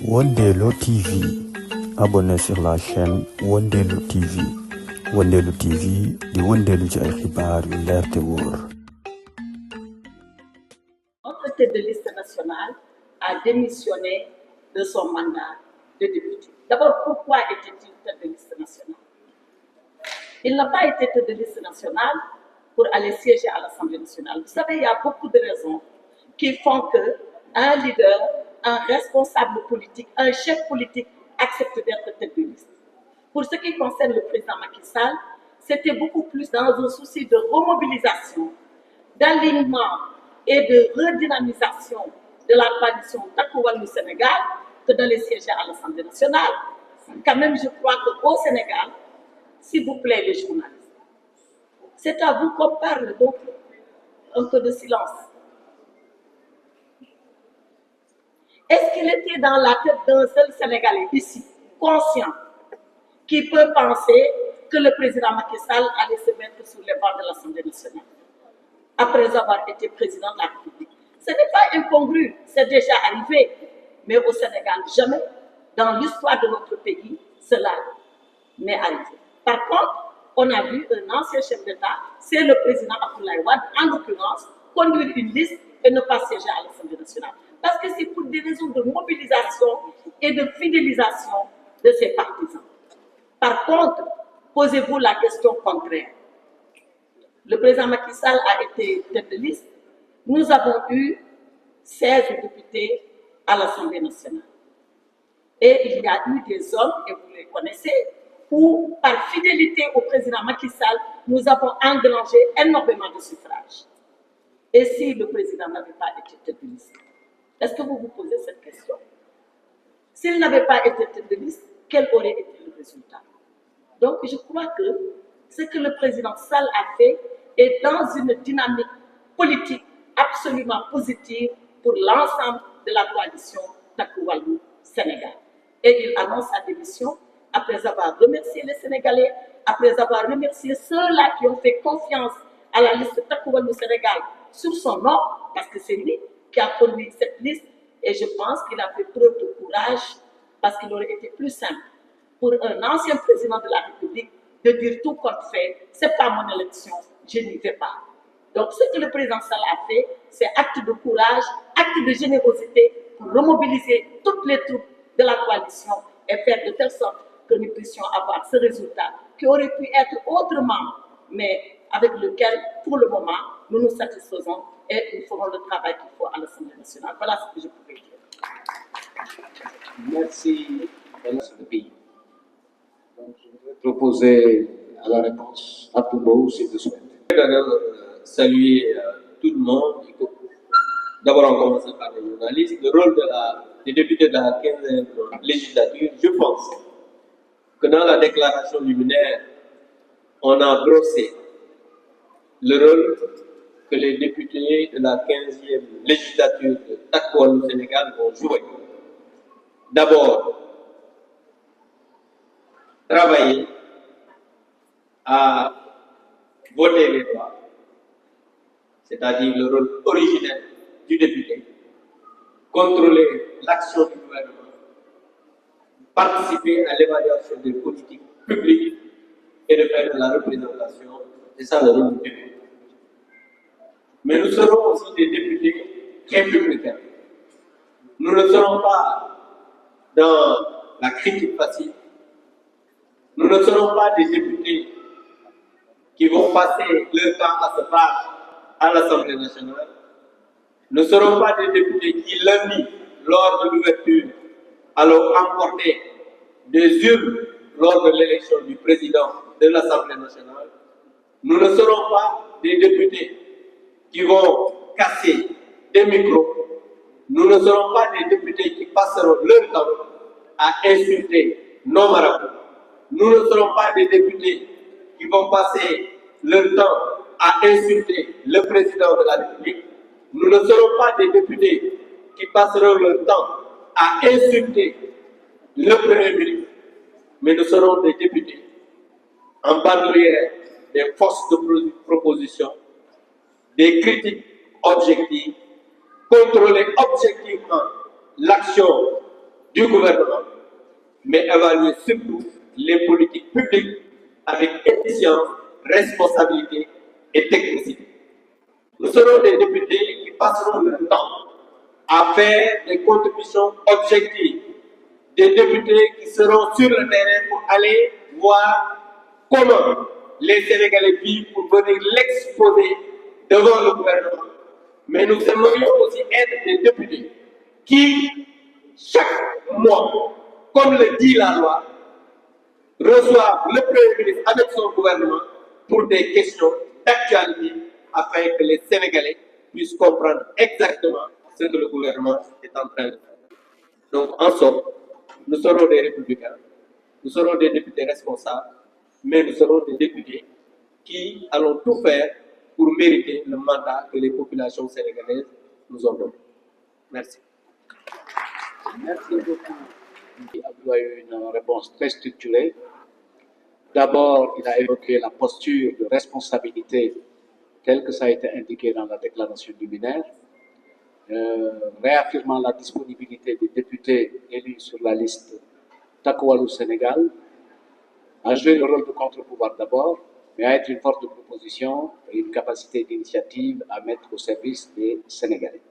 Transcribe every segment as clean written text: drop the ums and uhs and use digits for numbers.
Wondelo TV. Abonnez sur la chaîne Wondelo TV. Wondelo TV di Wondelo ci ay xibaar yu leer te wóor. Notre tête de liste nationale a démissionné de son mandat de député. D'abord, pourquoi était-il tête de liste nationale? Il n'a pas été tête de liste nationale pour aller siéger à l'Assemblée nationale. Vous savez, il y a beaucoup de raisons qui font qu'un leader, un responsable politique, un chef politique accepte d'être tête de liste. Pour ce qui concerne le président Macky Sall, c'était beaucoup plus dans un souci de remobilisation, d'alignement et de redynamisation de la coalition Takku Wallu Sénégal que d'aller siéger à l'Assemblée nationale. Quand même, je crois qu'au Sénégal, s'il vous plaît les journalistes, c'est à vous qu'on parle, donc un peu de silence. Est-ce qu'il était dans la tête d'un seul Sénégalais ici, conscient, qui peut penser que le président Macky Sall allait se mettre sur les bancs de l'Assemblée nationale après avoir été président de la République? Ce n'est pas incongru, c'est déjà arrivé. Mais au Sénégal, jamais, dans l'histoire de notre pays, cela n'est arrivé. Par contre, on a vu un ancien chef d'État, c'est le président Abdoulaye Wade, en l'occurrence, conduire une liste et ne pas siéger à l'Assemblée nationale. Parce que c'est pour des raisons de mobilisation et de fidélisation de ses partisans. Par contre, posez-vous la question contraire. Le président Macky Sall a été tête de liste. Nous avons eu 16 députés à l'Assemblée nationale. Et il y a eu des hommes, et vous les connaissez, où, par fidélité au président Macky Sall, nous avons engrangé énormément de suffrages. Et si le président n'avait pas été tête de liste? Est-ce que vous vous posez cette question? S'il n'avait pas été tête de liste, quel aurait été le résultat? Donc, je crois que ce que le président Sall a fait est dans une dynamique politique absolument positive pour l'ensemble de la coalition Takku Wallu Sénégal. Et il annonce sa démission après avoir remercié les Sénégalais, après avoir remercié ceux-là qui ont fait confiance à la liste Takku Wallu Sénégal sur son nom, parce que c'est lui qui a conduit cette liste, et je pense qu'il a fait preuve de courage, parce qu'il aurait été plus simple pour un ancien président de la République de dire tout compte fait, c'est pas mon élection, je n'y vais pas. Donc ce que le président Sall a fait, c'est acte de courage, acte de générosité pour remobiliser toutes les troupes de la coalition et faire de telle sorte que nous puissions avoir ce résultat qui aurait pu être autrement, mais avec lequel, pour le moment, nous nous satisfaisons et nous ferons le travail qu'il faut à l'Assemblée nationale. Voilà ce que je pouvais dire. Merci, de pays. Donc, je voudrais proposer à la réponse à tout mot, si vous souhaitez. Je voudrais saluer tout le monde. D'abord, on commence par les journalistes. Le rôle des députés de la 15e législature, je pense que dans la déclaration liminaire, on a brossé le rôle que les députés de la 15e législature de Takku Wallu Sénégal vont jouer. D'abord, travailler à voter les lois, c'est-à-dire le rôle originel du député, contrôler l'action du gouvernement, participer à l'évaluation des politiques publiques et de faire de la représentation. C'est ça le rôle du député. Mais nous serons aussi des députés républicains. Nous ne serons pas dans la critique facile. Nous ne serons pas des députés qui vont passer leur temps à se battre à l'Assemblée nationale. Nous ne serons pas des députés qui, lundi, lors de l'ouverture, allons emporter des urnes lors de l'élection du président de l'Assemblée nationale. Nous ne serons pas des députés qui vont casser des micros. Nous ne serons pas des députés qui passeront leur temps à insulter nos marabouts. Nous ne serons pas des députés qui vont passer leur temps à insulter le président de la République. Nous ne serons pas des députés qui passeront leur temps à insulter le Premier ministre, mais nous serons des députés en bandoulière des forces de proposition, des critiques objectives, contrôler objectivement l'action du gouvernement, mais évaluer surtout les politiques publiques avec efficience, responsabilité et technicité. Nous serons des députés qui passeront le temps à faire des contributions objectives, des députés qui seront sur le terrain pour aller voir comment les Sénégalais vivent pour venir l'exposer devant le gouvernement. Mais nous aimerions aussi être des députés qui, chaque mois, comme le dit la loi, reçoivent le Premier ministre avec son gouvernement pour des questions d'actualité afin que les Sénégalais puissent comprendre exactement ce que le gouvernement est en train de faire. Donc, en somme, nous serons des républicains, nous serons des députés responsables, mais nous serons des députés qui allons tout faire pour mériter le mandat que les populations sénégalaises nous ont donné. Merci. Merci beaucoup. Abdou a eu une réponse très structurée. D'abord, il a évoqué la posture de responsabilité telle que ça a été indiqué dans la déclaration liminaire, réaffirmant la disponibilité des députés élus sur la liste Takawalou Sénégal, à jouer le rôle de contre-pouvoir d'abord, mais à être une force de proposition et une capacité d'initiative à mettre au service des Sénégalais.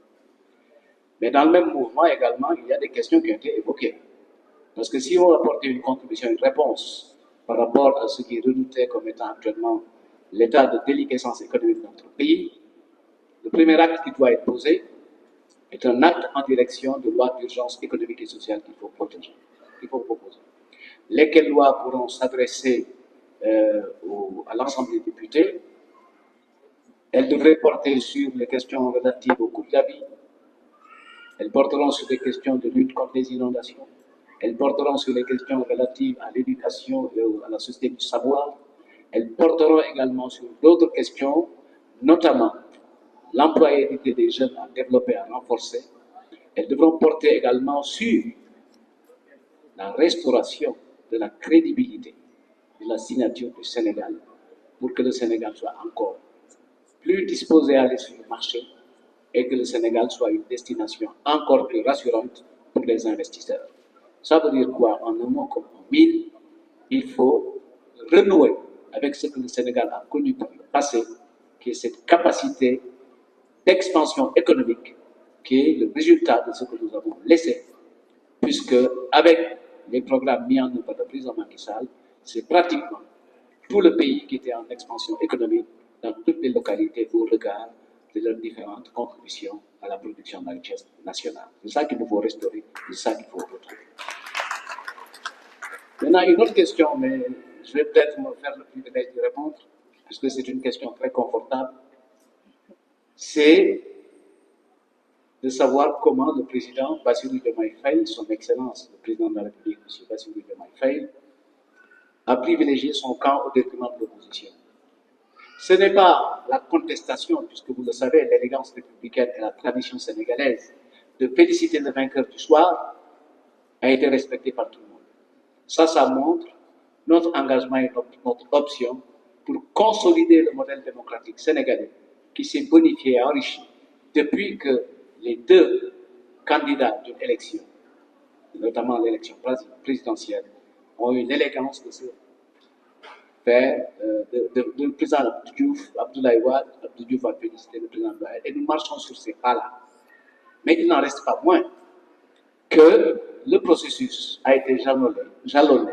Mais dans le même mouvement également, il y a des questions qui ont été évoquées. Parce que si on apporte une contribution, une réponse par rapport à ce qui est redouté comme étant actuellement l'état de déliquescence économique de notre pays, le premier acte qui doit être posé est un acte en direction de loi d'urgence économique et sociale qu'il faut protéger, qu'il faut proposer. Lesquelles lois pourront s'adresser à l'ensemble des députés? Elles devraient porter sur les questions relatives au coût de la vie. Elles porteront sur les questions de lutte contre les inondations. Elles porteront sur les questions relatives à l'éducation et à la société du savoir. Elles porteront également sur d'autres questions, notamment l'employabilité des jeunes à développer, à renforcer. Elles devront porter également sur la restauration de la crédibilité de la signature du Sénégal pour que le Sénégal soit encore plus disposé à aller sur le marché et que le Sénégal soit une destination encore plus rassurante pour les investisseurs. Ça veut dire quoi? En un mot comme en mille, il faut renouer avec ce que le Sénégal a connu dans le passé, qui est cette capacité d'expansion économique, qui est le résultat de ce que nous avons laissé, puisque avec les programmes mis en œuvre par le président Macky Sall, c'est pratiquement tout le pays qui était en expansion économique dans toutes les localités au regard de leurs différentes contributions à la production de la richesse nationale. C'est ça qu'il nous faut restaurer, c'est ça qu'il faut retrouver. Maintenant, une autre question, mais je vais peut-être me faire le privilège de répondre, puisque c'est une question très confortable, c'est de savoir comment le président Bassirou Diomaye Faye, son Excellence, le président de la République, M. Bassirou Diomaye Faye, a privilégié son camp au détriment de l'opposition. Ce n'est pas la contestation, puisque vous le savez, l'élégance républicaine et la tradition sénégalaise de féliciter le vainqueur du soir a été respectée par tout le monde. Ça montre notre engagement et notre option pour consolider le modèle démocratique sénégalais qui s'est bonifié et enrichi depuis que les deux candidats d'une élection, notamment l'élection présidentielle, ont eu l'élégance de se faire, le président Abdoulaye Wade, Abdou Diouf a félicité le président Abdoulaye, et nous marchons sur ces pas-là. Mais il n'en reste pas moins que le processus a été jalonné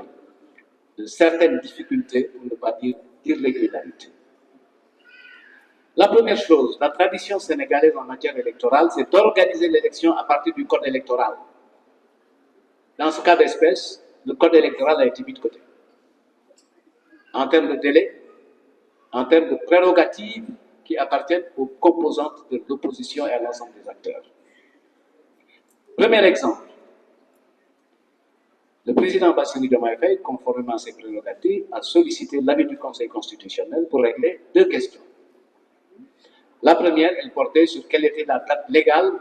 de certaines difficultés, pour ne pas dire d'irrégularités. La première chose, la tradition sénégalaise en matière électorale, c'est d'organiser l'élection à partir du code électoral. Dans ce cas d'espèce, le code électoral a été mis de côté. En termes de délai, en termes de prérogatives qui appartiennent aux composantes de l'opposition et à l'ensemble des acteurs. Premier exemple, le président Bassirou Diomaye Faye, conformément à ses prérogatives, a sollicité l'avis du Conseil constitutionnel pour régler deux questions. La première, elle portait sur quelle était la date légale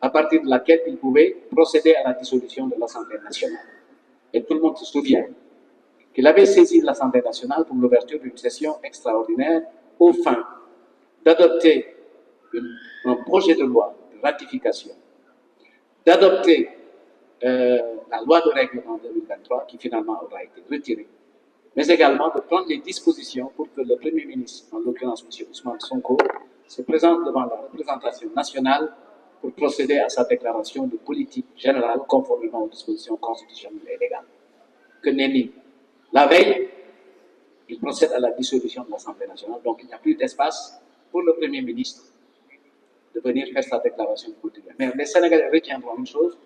à partir de laquelle il pouvait procéder à la dissolution de l'Assemblée nationale. Et tout le monde se souvient qu'il avait saisi l'Assemblée nationale pour l'ouverture d'une session extraordinaire aux fins d'adopter un projet de loi de ratification, d'adopter la loi de règlement 2023 qui finalement aura été retirée, mais également de prendre les dispositions pour que le Premier ministre, en l'occurrence M. Ousmane Sonko, se présente devant la représentation nationale pour procéder à sa déclaration de politique générale conformément aux dispositions constitutionnelles et légales. Que nenni. La veille, il procède à la dissolution de l'Assemblée nationale, donc il n'y a plus d'espace pour le Premier ministre de venir faire sa déclaration de politique. Mais les Sénégalais retiendront une chose,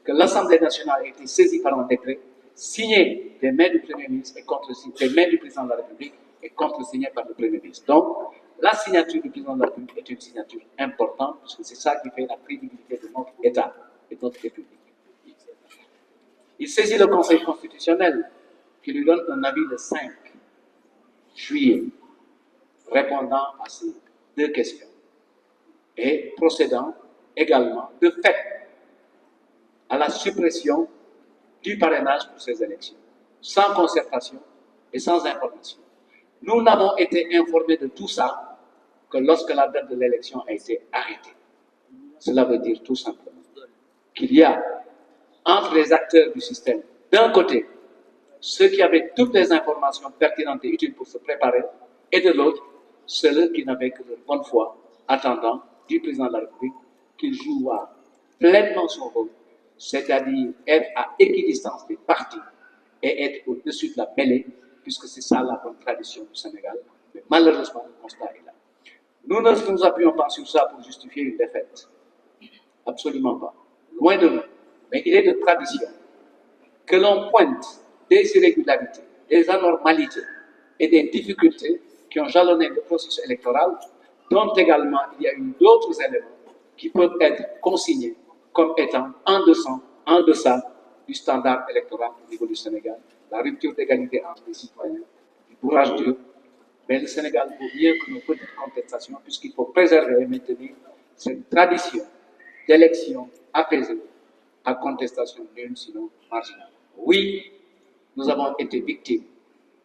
que l'Assemblée nationale a été saisie par un décret signé des mains du Premier ministre et des mains du Président de la République et contresigné par le Premier ministre. Donc, la signature du Président de la République est une signature importante, parce que c'est ça qui fait la crédibilité de notre État et de notre République. Il saisit le Conseil constitutionnel, qui lui donne un avis le 5 juillet, répondant à ces deux questions, et procédant également, de fait, à la suppression du parrainage pour ces élections, sans concertation et sans information. Nous n'avons été informés de tout ça que lorsque la date de l'élection a été arrêtée. Cela veut dire tout simplement qu'il y a entre les acteurs du système, d'un côté, ceux qui avaient toutes les informations pertinentes et utiles pour se préparer, et de l'autre, ceux qui n'avaient que leur bonne foi, attendant du président de la République qu'il joue pleinement son rôle, c'est-à-dire être à équidistance des partis et être au-dessus de la mêlée, puisque c'est ça la bonne tradition du Sénégal. Mais malheureusement, le constat est là. Nous ne nous appuyons pas sur ça pour justifier une défaite. Absolument pas. Loin de nous. Mais il est de tradition que l'on pointe des irrégularités, des anormalités et des difficultés qui ont jalonné le processus électoral, dont également il y a eu d'autres éléments qui peuvent être consignés comme étant en deçà du standard électoral au niveau du Sénégal, la rupture d'égalité entre les citoyens, du bourrage dur. Mais le Sénégal vaut mieux que nos petites contestations, puisqu'il faut préserver et maintenir cette tradition d'élection apaisée à contestation nulle, sinon marginale. Oui, nous avons été victimes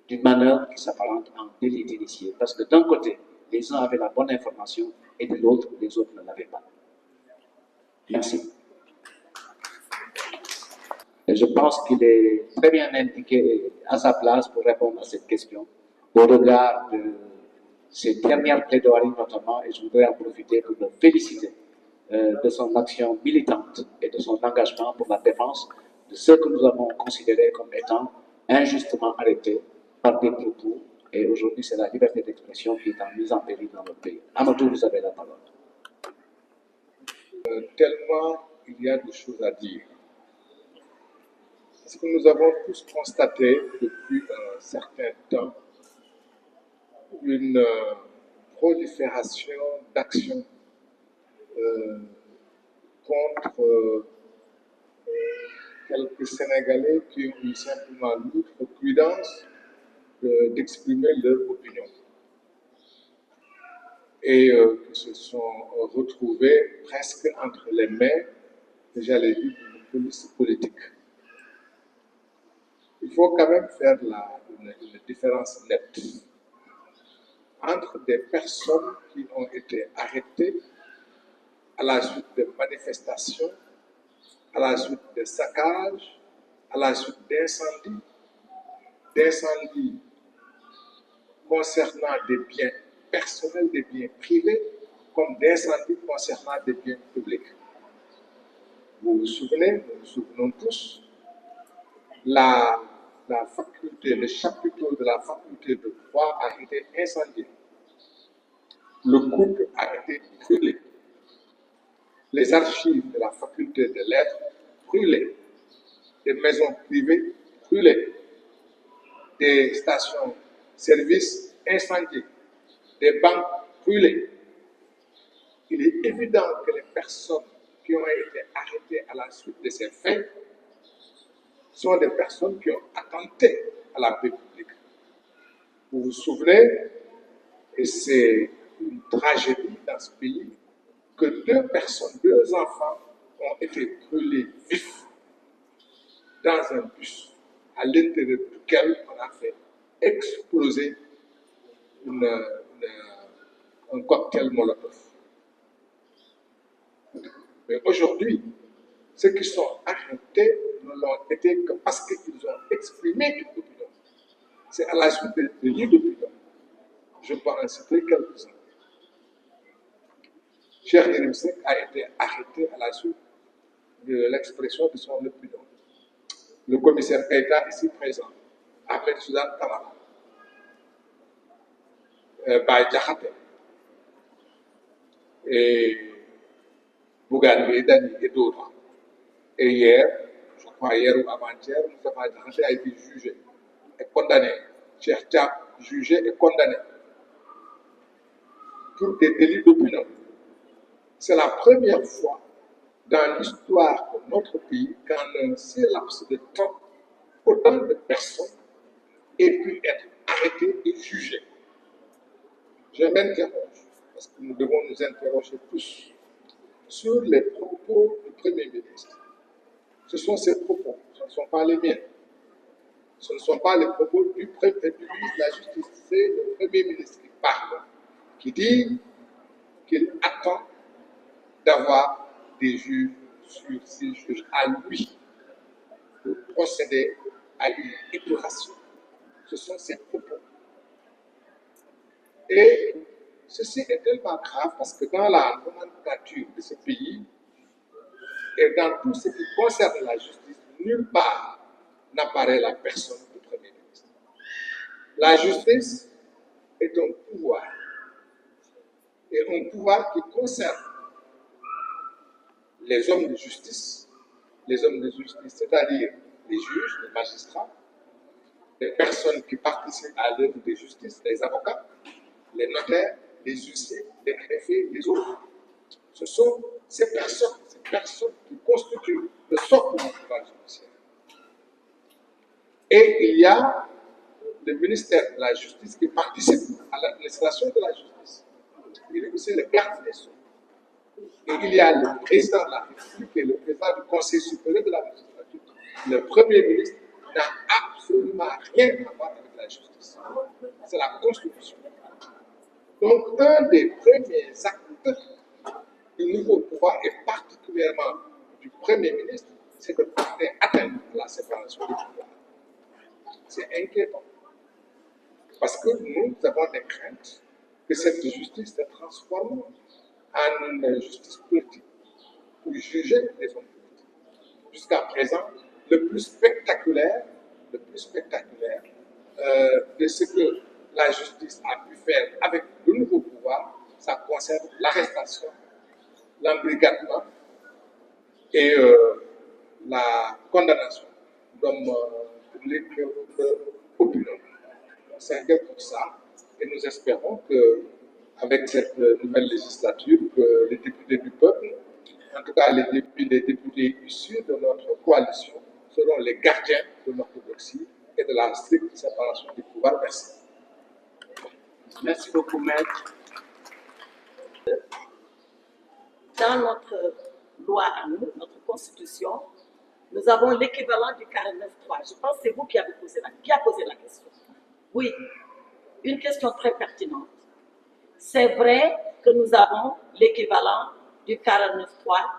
d'une manœuvre qui s'apparente en délit d'initié, parce que d'un côté, les uns avaient la bonne information et de l'autre, les autres ne l'avaient pas. Merci. Et je pense qu'il est très bien indiqué à sa place pour répondre à cette question, au regard de ses dernières plaidoiries notamment, et je voudrais en profiter pour le féliciter de son action militante et de son engagement pour la défense de ceux que nous avons considérés comme étant injustement arrêtés par des propos. Et aujourd'hui, c'est la liberté d'expression qui est en mise en péril dans notre pays. Amadou, vous avez la parole. Tellement il y a des choses à dire. Parce que nous avons tous constaté depuis un certain temps une prolifération d'actions contre quelques Sénégalais qui ont eu simplement l'outrecuidance d'exprimer leur opinion et qui se sont retrouvés presque entre les mains, j'allais dire, d'une police politique. Il faut quand même faire une différence nette entre des personnes qui ont été arrêtées à la suite de manifestations, à la suite de saccages, à la suite d'incendies concernant des biens personnels, des biens privés, comme d'incendies concernant des biens publics. Vous vous souvenez, nous nous souvenons tous, le chapiteau de la faculté de droit a été incendié. Le couple a été brûlé. Les archives de la faculté de lettres brûlées. Des maisons privées brûlées. Des stations-service incendiées. Des banques brûlées. Il est évident que les personnes qui ont été arrêtées à la suite de ces faits sont des personnes qui ont attenté à la paix publique. Vous vous souvenez, et c'est une tragédie dans ce pays, que deux enfants ont été brûlés vifs dans un bus à l'intérieur duquel on a fait exploser un cocktail Molotov. Mais aujourd'hui, Ceux qui sont arrêtés ne l'ont été que parce qu'ils ont exprimé une opinion. C'est à la suite de lits d'opinion. Je peux en citer quelques-uns. Cheikh Yérim Seck a été arrêté à la suite de l'expression de son opinion. Le commissaire Keïta ici présent, Ahmed Suzanne Camara, Baye Diakhaté et Bougane Gueye Dany et d'autres. Et hier, je crois hier ou avant-hier, Moustapha Diakhaté a été jugé et condamné. Cheikh Thiam jugé et condamné pour des délits d'opinion. C'est la première fois dans l'histoire de notre pays qu'en un seul laps de temps, autant de personnes aient pu être arrêtées et jugées. Je m'interroge, parce que nous devons nous interroger tous sur les propos du Premier ministre. Ce sont ses propos, ce ne sont pas les miens. Ce ne sont pas les propos du ministre de la Justice, c'est le Premier ministre qui parle, qui dit qu'il attend d'avoir des juges sur ces juges à lui pour procéder à une épuration. Ce sont ses propos. Et ceci est tellement grave parce que dans la nomenclature de ce pays et dans tout ce qui concerne la justice, nulle part n'apparaît la personne du Premier ministre. La justice est un pouvoir, et un pouvoir qui concerne les hommes de justice, c'est-à-dire les juges, les magistrats, les personnes qui participent à l'œuvre de justice, les avocats, les notaires, les huissiers, les greffiers, les autres. Ce sont ces personnes qui constituent le socle du pouvoir judiciaire. Et il y a le ministère de la Justice qui participe à l'administration de la justice. Il est aussi le garde des Sceaux. Et il y a le président de la République et le président du Conseil supérieur de la magistrature. Le Premier ministre n'a absolument rien à voir avec la justice. C'est la Constitution. Donc, un des premiers actes du nouveau pouvoir, et particulièrement du Premier ministre, c'est de porter atteinte à la séparation des pouvoirs. C'est inquiétant. Parce que nous avons des craintes que cette justice se transforme en une justice politique pour juger les hommes politiques. Jusqu'à présent, le plus spectaculaire de ce que la justice a pu faire avec le nouveau pouvoir, ça concerne l'arrestation, l'embrigadement et la condamnation d'hommes publics opulents. C'est inquiétant pour ça, et nous espérons que avec cette nouvelle législature, que les députés du peuple, en tout cas les députés issus de notre coalition, seront les gardiens de l'orthodoxie et de la stricte séparation du pouvoir. Merci. Merci beaucoup, maître. Dans notre loi à nous, notre constitution, nous avons l'équivalent du 49.3. Je pense que c'est vous qui avez posé la question. Oui, une question très pertinente. C'est vrai que nous avons l'équivalent du 49.3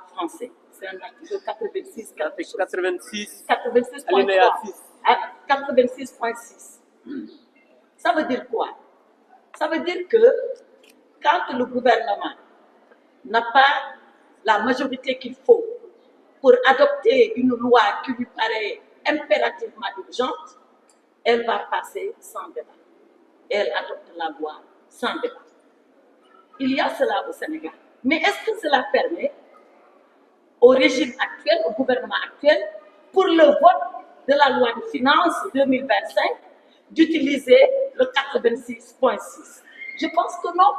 français. C'est un article 86, 86.6. Ça veut dire quoi? Ça veut dire que quand le gouvernement n'a pas la majorité qu'il faut pour adopter une loi qui lui paraît impérativement urgente, elle va passer sans débat. Elle adopte la loi sans débat. Il y a cela au Sénégal. Mais est-ce que cela permet au régime actuel, au gouvernement actuel, pour le vote de la loi de finances 2025, d'utiliser le 86.6? Je pense que non.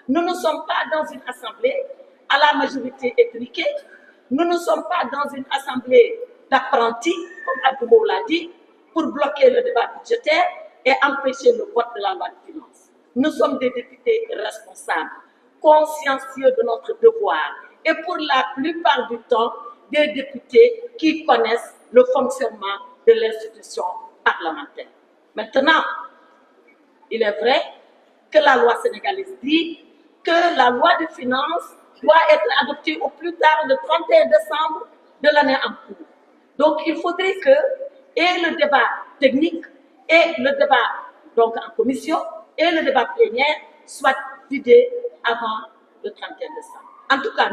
Nous ne sommes pas dans une assemblée à la majorité étriquée. Nous ne sommes pas dans une assemblée d'apprentis, comme Abdou l'a dit, pour bloquer le débat budgétaire et empêcher le vote de la loi de finances. Nous sommes des députés responsables, consciencieux de notre devoir et pour la plupart du temps, des députés qui connaissent le fonctionnement de l'institution parlementaire. Maintenant, il est vrai que la loi sénégalaise dit que la loi de finances doit être adoptée au plus tard le 31 décembre de l'année en cours. Donc, il faudrait que et le débat technique et le débat donc en commission et le débat plénière soient vidés avant le 31 décembre. En tout cas,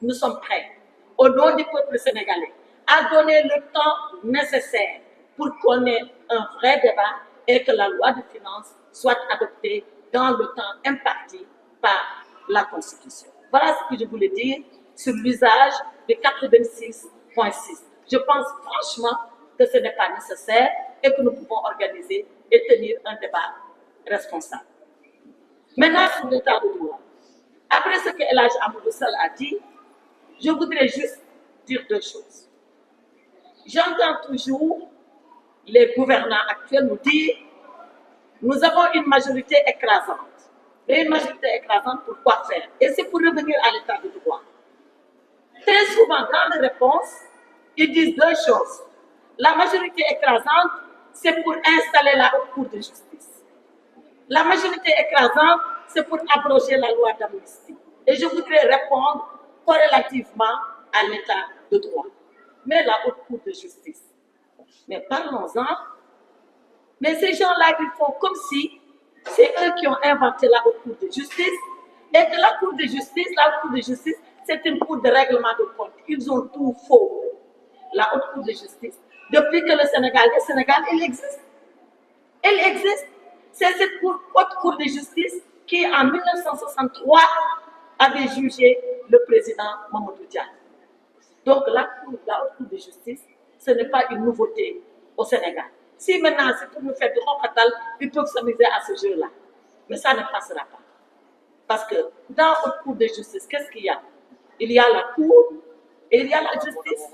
nous sommes prêts, au nom du peuple sénégalais, à donner le temps nécessaire pour qu'on ait un vrai débat et que la loi de finances soit adoptée dans le temps imparti par la Constitution. Voilà ce que je voulais dire sur l'usage de 86.6. Je pense franchement que ce n'est pas nécessaire et que nous pouvons organiser et tenir un débat responsable. Maintenant, sur l'état de droit. Après ce que El Hadj Amadou Sall a dit, je voudrais juste dire deux choses. J'entends toujours les gouvernants actuels nous dire nous avons une majorité écrasante. Et une majorité écrasante, pour quoi faire? Et c'est pour revenir à l'état de droit. Très souvent, dans les réponses, ils disent deux choses. La majorité écrasante, c'est pour installer la haute cour de justice. La majorité écrasante, c'est pour abroger la loi d'amnistie. Et je voudrais répondre corrélativement à l'état de droit. Mais la haute cour de justice. Mais parlons-en. Mais ces gens-là, ils font comme si c'est eux qui ont inventé la haute cour de justice et que la cour de justice, c'est une cour de règlement de compte. Ils ont tout faux. La haute cour de justice. Depuis que le Sénégal, elle existe. Elle existe. C'est cette haute cour de justice qui, en 1963, avait jugé le président Mamadou Dia. Donc, la haute cour de justice, ce n'est pas une nouveauté au Sénégal. Si maintenant c'est pour nous faire du rocatal, ils peuvent s'amuser à ce jeu-là. Mais ça ne passera pas. Parce que dans la haute cour de justice, qu'est-ce qu'il y a? Il y a la cour et il y a la justice.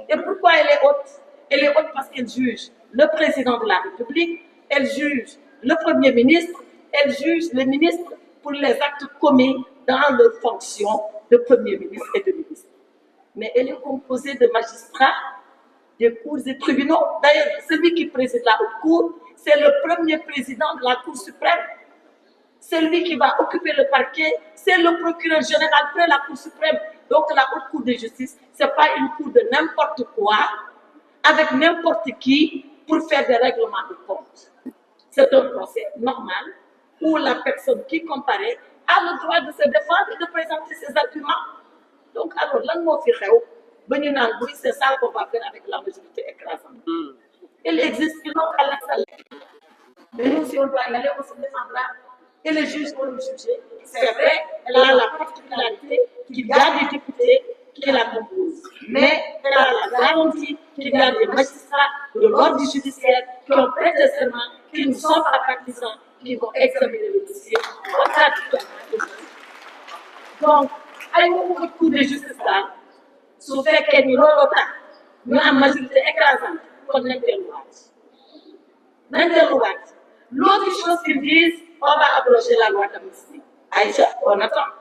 Et pourquoi elle est haute? Elle est haute parce qu'elle juge le président de la République, elle juge le Premier ministre, elle juge les ministres pour les actes commis dans leurs fonctions de Premier ministre et de ministre. Mais elle est composée de magistrats, des cours et tribunaux. D'ailleurs, celui qui préside la haute cour, c'est le premier président de la Cour suprême. Celui qui va occuper le parquet, c'est le procureur général près la Cour suprême. Donc la haute cour de justice, ce n'est pas une cour de n'importe quoi, avec n'importe qui, pour faire des règlements de compte. C'est un procès normal où la personne qui comparaît a le droit de se défendre et de présenter ses arguments. Donc alors, là, c'est ça qu'on va faire avec la majorité écrasante. Elle existe, ils n'ont qu'à l'installer. Mais nous, si on doit y aller, on se défendra. Et les juges vont nous juger. C'est vrai, elle a la particularité qu'il y a des députés qui la composent. Mais elle a la garantie qu'il y a des magistrats de l'ordre judiciaire qui ont prêté serment, qui ne sont pas partisans, qui vont examiner le dossier. Donc, ay beaucoup de cours de justice là, su fekkee ni looloo tax ñu am majorité écrasante kon nañ delluwaat. L'autre chose qu'ils disent, on va abroger la loi d'amnistie. Aïcha, on attend.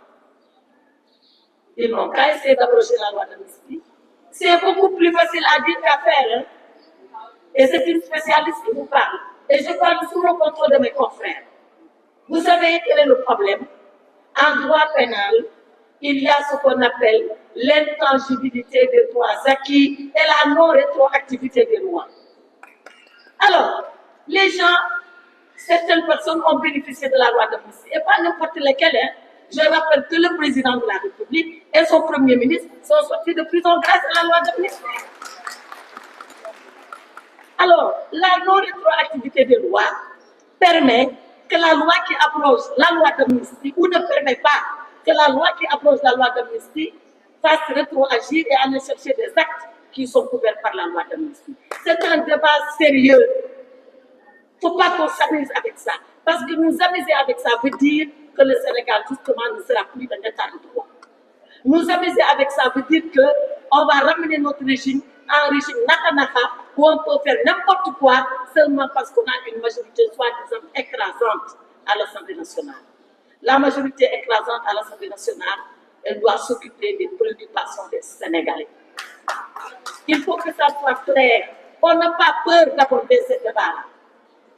Ils n'ont qu'à essayer d'abroger la loi d'amnistie. C'est beaucoup plus facile à dire qu'à faire. Hein? Et c'est une spécialiste qui vous parle. Et je parle sous le contrôle de mes confrères. Vous savez quel est le problème? En droit pénal, il y a ce qu'on appelle l'intangibilité des droits acquis et la non-rétroactivité des lois. Alors, les gens, certaines personnes ont bénéficié de la loi d'amnistie, et pas n'importe lesquelles. Hein. Je rappelle que le président de la République et son premier ministre sont sortis de prison grâce à la loi d'amnistie. Alors, la non-rétroactivité des lois permet que la loi qui abroge la loi d'amnistie ou ne permet pas que la loi qui abroge la loi d'amnistie fasse rétroagir et aller chercher des actes qui sont couverts par la loi d'amnistie. C'est un débat sérieux. Il ne faut pas qu'on s'amuse avec ça. Parce que nous amuser avec ça veut dire que le Sénégal, justement, ne sera plus un état de droit. Nous amuser avec ça veut dire qu'on va ramener notre régime à un régime naka-naka où on peut faire n'importe quoi seulement parce qu'on a une majorité soi-disant écrasante à l'Assemblée nationale. La majorité écrasante à l'Assemblée nationale, elle doit s'occuper des préoccupations des Sénégalais. Il faut que ça soit clair. On n'a pas peur d'aborder ce débat-là.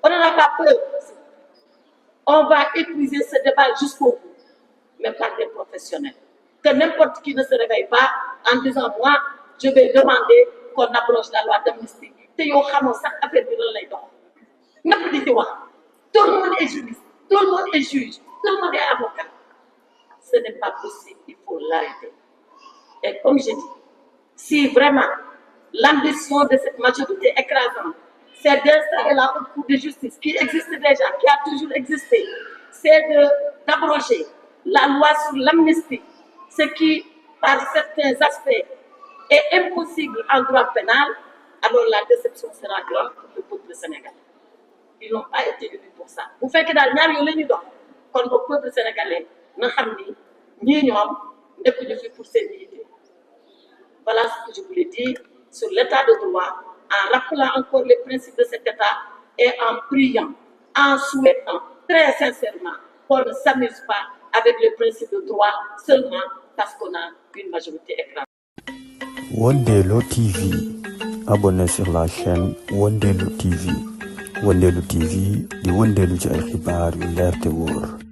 On n'en a pas peur. On va épuiser ce débat jusqu'au bout, mais par des professionnels. Que n'importe qui ne se réveille pas en disant moi, je vais demander qu'on abroge la loi d'amnistie te yow xamoo sax affaire bi lan lay dox ñëpp di ci wax tout le monde est juriste tout le monde est juge tout le monde est avocat ce n'est pas possible il faut l'arrêter et comme je dis si vraiment l'ambition de cette majorité écrasante c'est d'installer la haute cour de justice qui existe déjà qui a toujours existé c'est d'abroger la loi sur l'amnistie ce qui par certains aspects est impossible en droit pénal, alors la déception sera grande pour le peuple sénégalais. Ils n'ont pas été élus pour ça. Vous faites que dans le temps, quand le peuple sénégalais n'a pas ni pour ces militaires. Voilà ce que je voulais dire sur l'état de droit, en rappelant encore les principes de cet état et en priant, en souhaitant très sincèrement qu'on ne s'amuse pas avec les principes de droit seulement parce qu'on a une majorité écrasante. Wondelo TV. Abonnez sur la chaîne Wondelo TV. Wondelo TV di Wondelu ci ay xibaar yu leer te wóor.